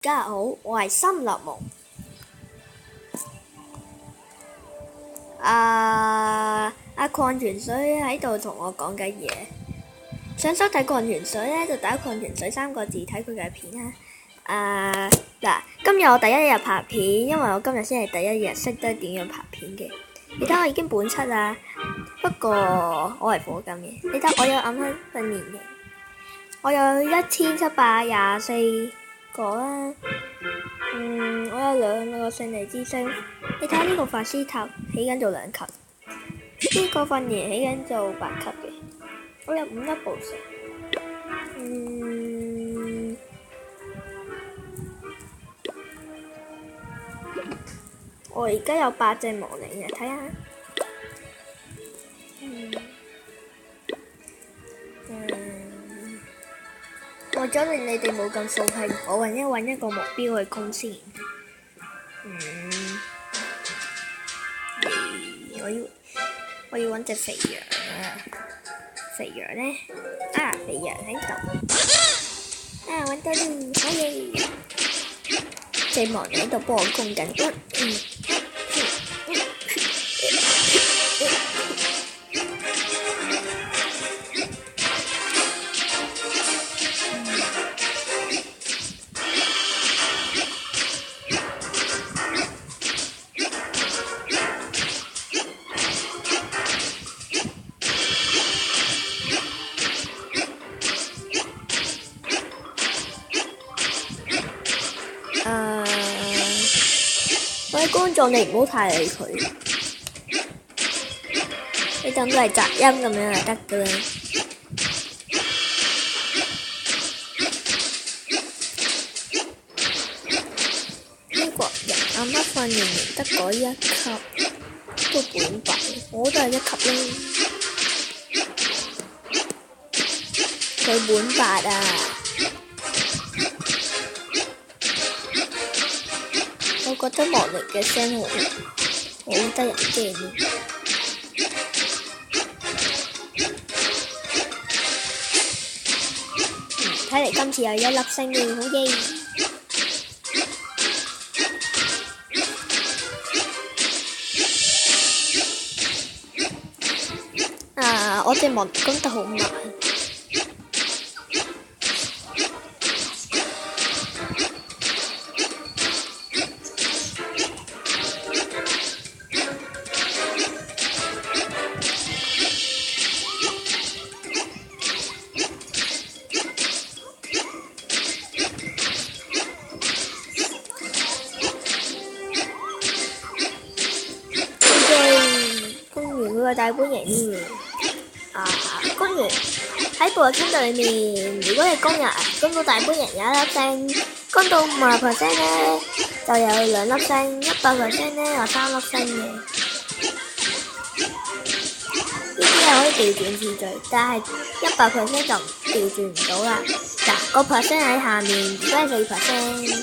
家好，我係森林木。礦泉水喺度同我講緊嘢。想收睇礦泉水咧，就打礦泉水3個字睇佢嘅片啦。今日我第一日拍片，因為我今日先係第一日識得點樣拍片嘅。你睇我已經本7啦，不過我係課金嘅。你睇我有暗黑訓練嘅，我有1724個啦。我有2個勝利之星。你睇呢個法師塔起緊做2級，呢個訓練起緊做8級嘅。我有5粒寶石。我而家有8隻亡靈嘅，睇下。為咗令你哋冇咁掃興，我揾一個目標去攻先。我要揾隻肥羊啊！肥羊呢？肥羊喺度。揾到啦！好嘢！隻亡靈喺度幫我攻緊。各位觀眾，你唔好太理佢，你當佢係雜音咁樣就得㗎啦。呢個人暗黑訓練營得嗰1級都本白，我都係1級啦。佢本8啊！我覺得亡靈嘅聲好得人驚。睇嚟今次有1粒星嘅，好耶！我隻亡靈攻得好慢。大本營攻完喺部落村隊裏面，如果你攻到大本營有1粒星，攻到50% 咧就有2粒星，100% 咧有3粒星嘅。呢啲係可以調轉次序，但係100% 就調轉唔到啦。個 percent 喺下面，而家係4%。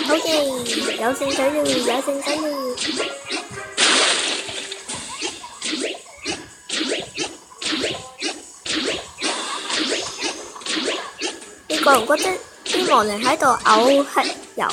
好嘅，有聖水了！你覺唔覺得啲亡靈喺度嘔黑油啊？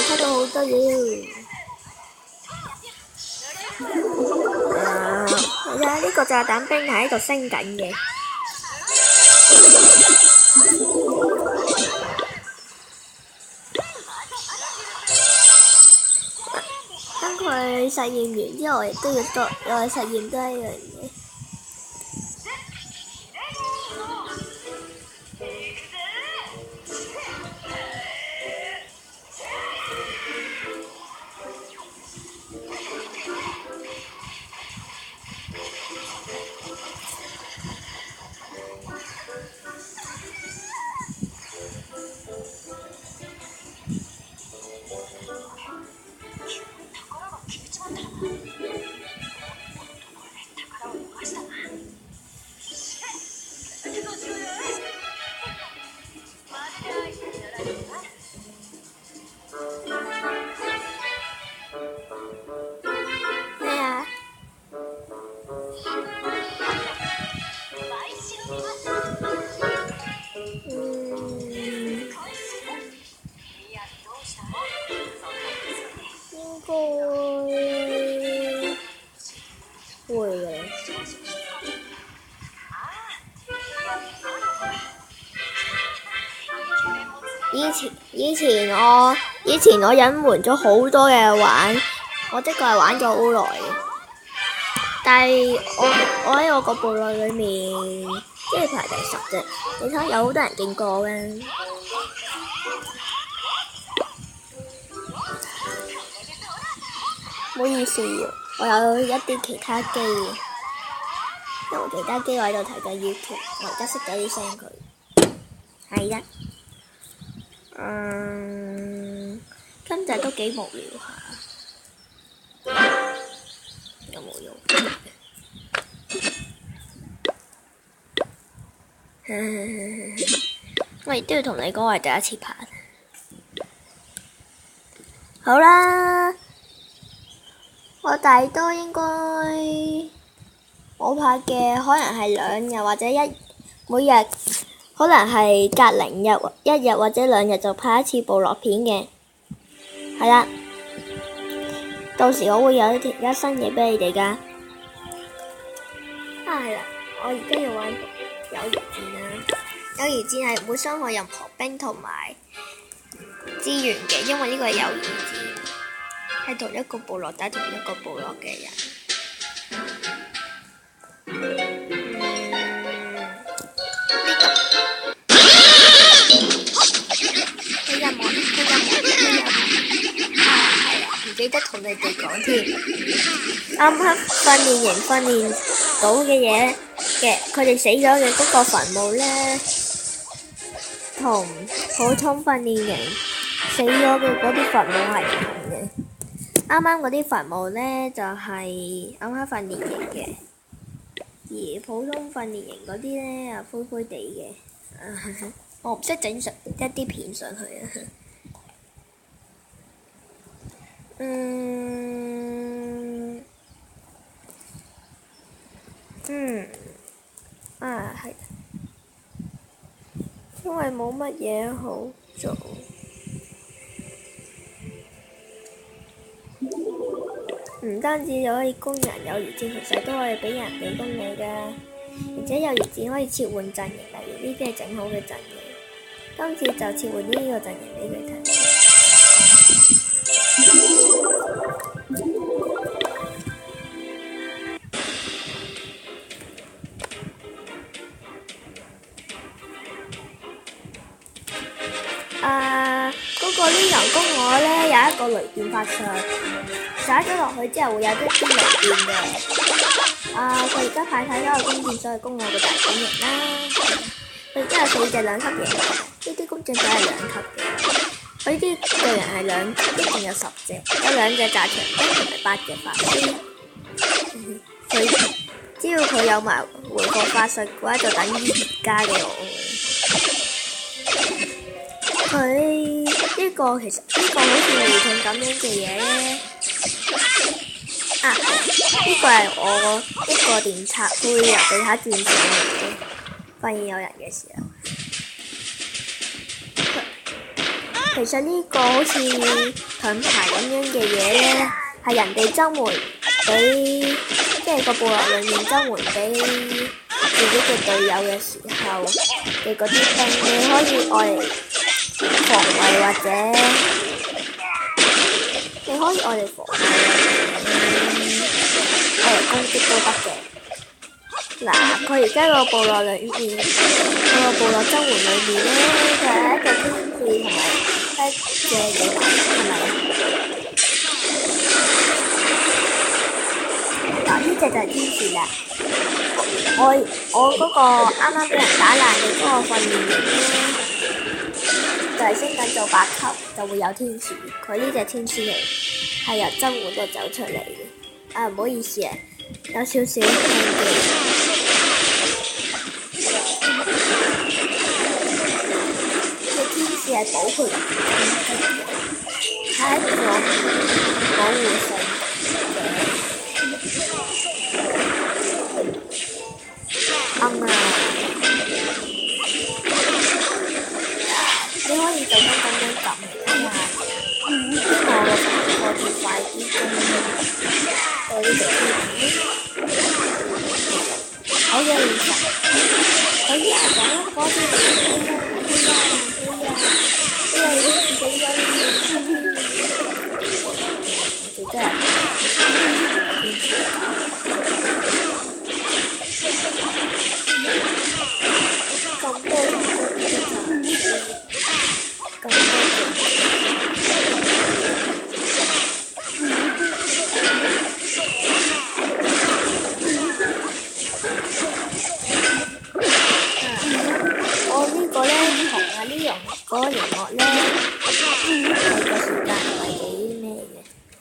睇到好多嘢。呢個炸彈兵係喺度升緊嘅。等佢實驗完之後，亦都要再實驗多一樣嘢。以前我隱瞞咗好多嘅玩，我的確係玩咗好耐嘅。但係我喺我個部落裏面，即係排第10啫。你睇有好多人見過嘅。唔好意思，我有一啲其他機，因為其他機我喺度睇緊 YouTube，我而家熄咗啲聲佢。係啦。今集都幾無聊下，有冇用？我亦都要同你講，我係第一次拍。好啦，我大多應該我拍嘅可能係2日或者每日可能係隔0日1日或者2日就拍一次部落片嘅。係啦，到時我會有一條新嘢俾你哋㗎。係啦，我而家要玩友誼戰啦。友誼戰係唔會傷害任何兵同埋資源嘅，因為呢個係友誼戰，係同一個部落打同一個部落嘅人。唔記得同你哋講添，啱啱訓練到嘅嘢嘅，佢哋死咗嘅嗰個墳墓咧，同普通訓練營死咗嘅嗰啲墳墓係唔同嘅。啱啱嗰啲墳墓咧就係啱啱訓練營嘅，而普通訓練營嗰啲咧啊灰灰地嘅，我唔識整上一啲片上去啊。係，因為冇乜嘢好做，唔單止可以供人友誼戰，其實都可以俾人哋供你㗎，而且友誼戰可以切換陣營，例如呢啲係整好嘅陣營，今次就切換呢個陣營俾佢睇。嗰個呢人工我咧有一個雷電法術，灑咗落去之後會有一啲雷電嘅。佢而家派太多個弓箭，所以攻我個大本營啦。佢而家有4隻2級嘅，呢啲弓箭仔係2級嘅。佢呢啲巨人係2級，一共有10隻，有2隻炸牆兵同埋8隻法師。佢只要佢有埋回復法術嘅話，就等於而家嘅我。佢呢個其實呢個好似雷盾咁樣嘅嘢咧，呢個係我一個電塔，佢會由地下轉上嚟嘅。發現有人嘅時候，其實呢個好似盾牌咁樣嘅嘢咧，係人哋增援俾，即係個部落裡面增援俾自己嘅隊友嘅時候嘅嗰啲兵，你可以愛嚟防衛或者你可以愛嚟防衛愛嚟攻擊都得嘅。嗱，佢而家個部落裏面，佢個部落增援裏面咧，佢係一個天使同埋一隻野蠻，係咪？嗱，呢隻就係天使啦。我嗰個啱啱俾人打爛嘅嗰個訓練營咧，就係升緊到8級，就會有天使。佢呢隻天使嚟係由增援度走出嚟嘅。唔好意思啊，有少少輕嘅。係保佢嘅，係一種保護性嘅。你可以做翻咁樣撳睇下，希望我哋快啲我呢度好嘅現實，我依家講嗰啲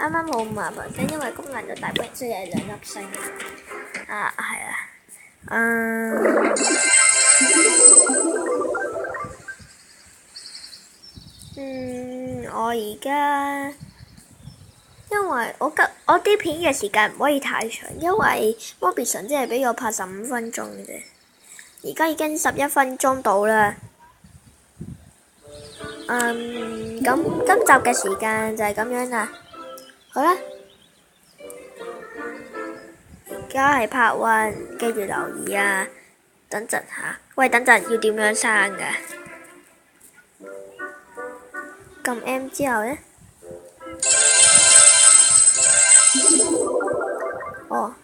啱啱冇麻煩聲，因為功能就大本需要係2粒星。啊，係啊。我而家因為我啲片嘅時間唔可以太長，因為 Mobi 只係俾我拍15分鐘嘅啫。而家已經11分鐘到啦。咁今集嘅時間就係咁樣啦。好啦，而家係 part 1，記住留意啊！等陣下，喂，等陣要點樣生㗎？撳 M 之後呢？哦。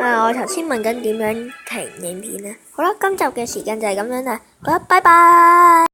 我頭先問緊點樣停影片呢？好啦，今集嘅時間就係咁樣啦。好啦，拜拜。